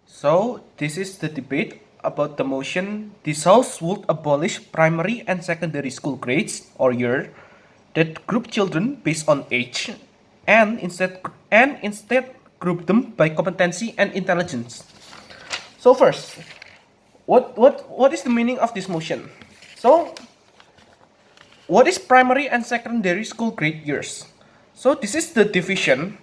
So, this is the debate about the motion this House would abolish primary and secondary school grades or year that group children based on age and instead group them by competency and intelligence. So first, what is the meaning of this motion? So, what is primary and secondary school grade years? So this is the division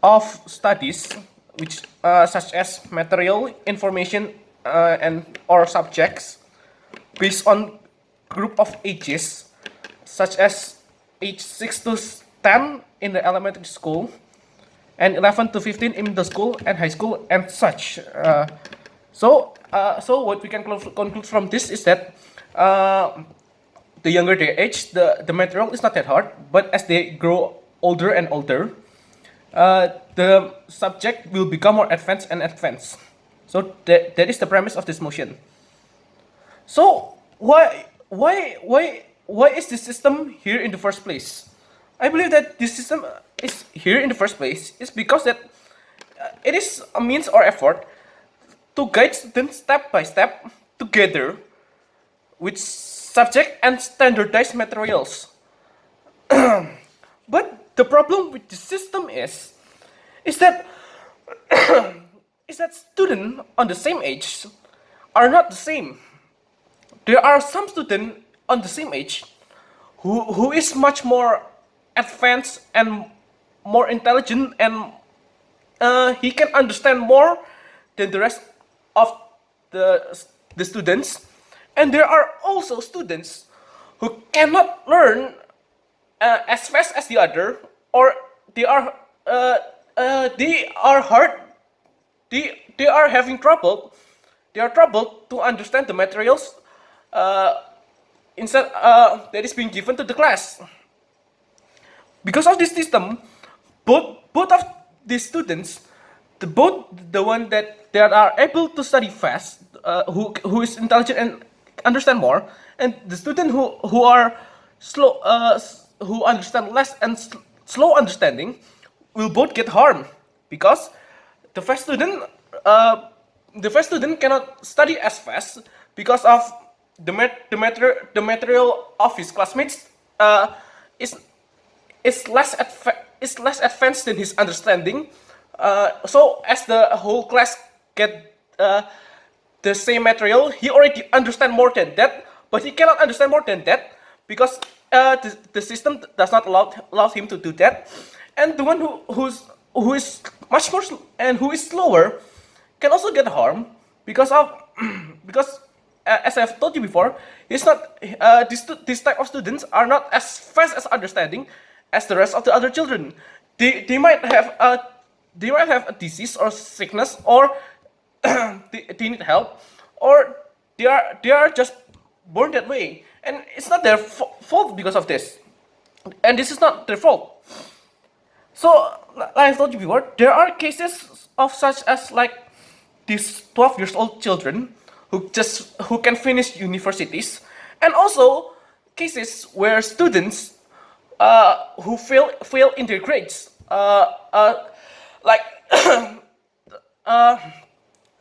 of studies which such as material information and or subjects based on group of ages such as age 6 to 10 in the elementary school and 11 to 15 in middle school and high school and such. So what we can conclude from this is that the younger they age, the material is not that hard, but as they grow older and older, the subject will become more advanced and advanced. So that is the premise of this motion. So why is this system here in the first place? I believe that this system is here in the first place is because that it is a means or effort to guide students step by step together with subject and standardized materials. But the problem with the system is that is that students on the same age are not the same. There are some students on the same age who is much more advanced and more intelligent and he can understand more than the rest of the the students, and there are also students who cannot learn as fast as the other, or they are hard. They are having trouble. They are trouble to understand the materials instead that is being given to the class. Because of this system, both of these students, both the one that are able to study fast, who is intelligent and understand more, and the student who are slow, who understand less and slow understanding, will both get harmed because the fast student, cannot study as fast because of the material of his classmates is is less advanced than his understanding. So as the whole class get the same material, he already understand more than that, but he cannot understand more than that because the system does not allow him to do that. And the one who is much more and who is slower can also get harmed because of because as I've told you before, it's not this type of students are not as fast as understanding as the rest of the other children. They might have a disease or sickness, or they need help, or they are just born that way, and it's not their fault because of this, and this is not their fault. So, like I told you before, there are cases of such as like these 12 years old children who can finish universities, and also cases where students who fail in their grades, like uh,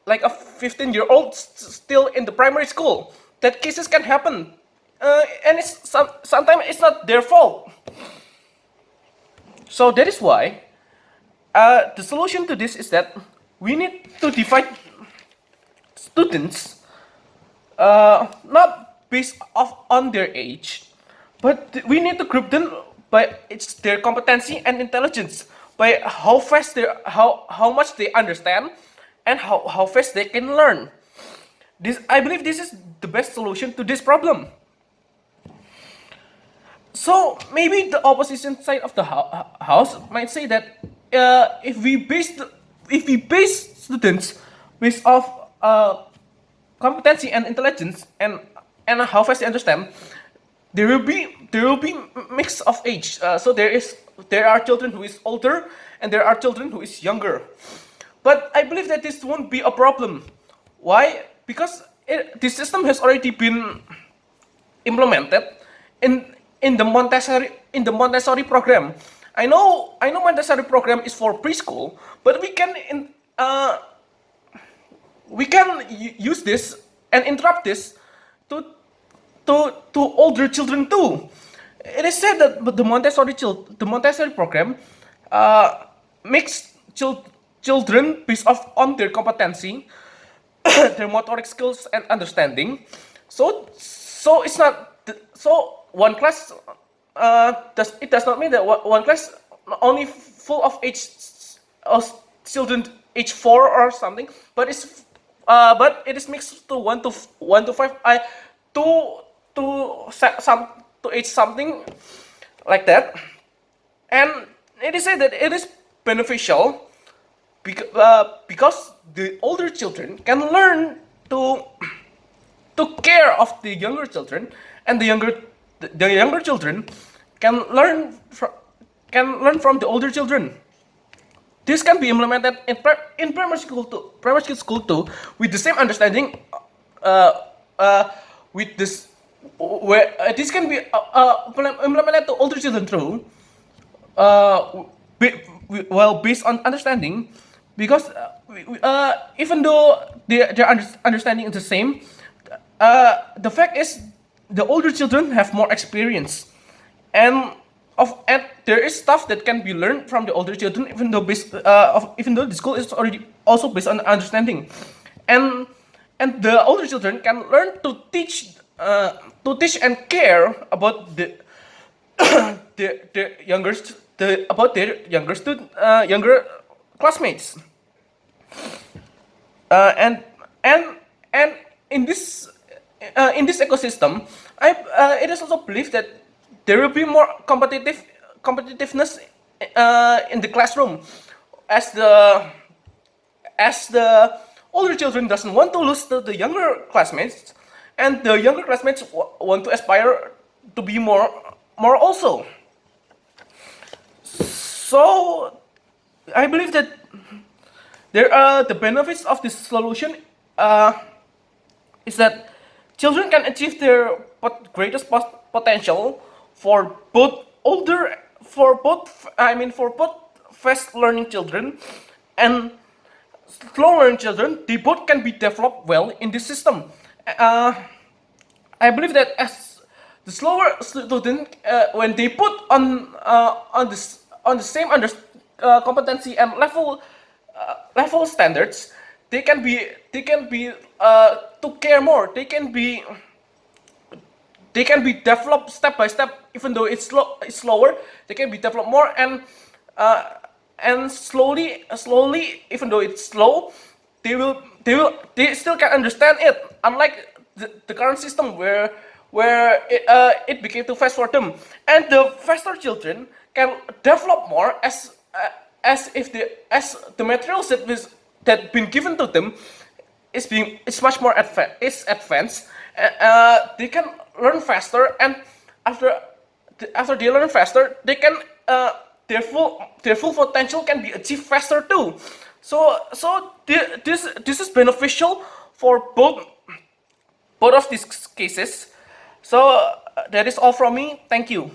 like a 15-year-old still in the primary school. That cases can happen, and sometimes it's not their fault. So that is why the solution to this is that we need to divide students not based off on their age, but we need to group them by their competency and intelligence, by how much they understand and how fast they can learn. This, I believe, this is the best solution to this problem. So maybe the opposition side of the house might say that if we base students based off competency and intelligence and how fast they understand, there will be mix of age. So there are children who is older and there are children who is younger. But I believe that this won't be a problem. Why? Because this system has already been implemented in the Montessori program. I know Montessori program is for preschool, but uh, we can use this and interrupt this to to older children too. It is said that the Montessori program uh, makes children based off on their competency, their motoric skills and understanding. So it's not so one class does not mean that one class only full of children age 4 or something, but it is mixed to 1 to 5, to some to age something like that, and it is said that it is beneficial because the older children can learn to care of the younger children, and the younger children can learn from the older children. This can be implemented in primary school too, with the same understanding. With this, where this can be implemented to older children too. Well, based on understanding, because even though their understanding is the same, the fact is the older children have more experience, and and there is stuff that can be learned from the older children, even though the school is already also based on understanding, and the older children can learn to teach and care about the younger about their younger classmates, and and in this ecosystem, it is also believed that there will be more competitiveness in the classroom, as the older children doesn't want to lose to the younger classmates, and the younger classmates want to aspire to be more also. So I believe that there are the benefits of this solution is that children can achieve their greatest potential for both fast learning children and slow learning children. They both can be developed well in this system. I believe that as the slower student, when they put on the same competency and level standards, they can be to care more. They can be developed step by step. Even though it's slower, they can be developed more, and slowly, even though it's slow, they still can understand it. Unlike the current system where it became too fast for them, and the faster children can develop more as the materials that been given to them is much more advanced. They can learn faster, and after they learn faster, they can their full potential can be achieved faster too. So this is beneficial for both of these cases. So that is all from me. Thank you.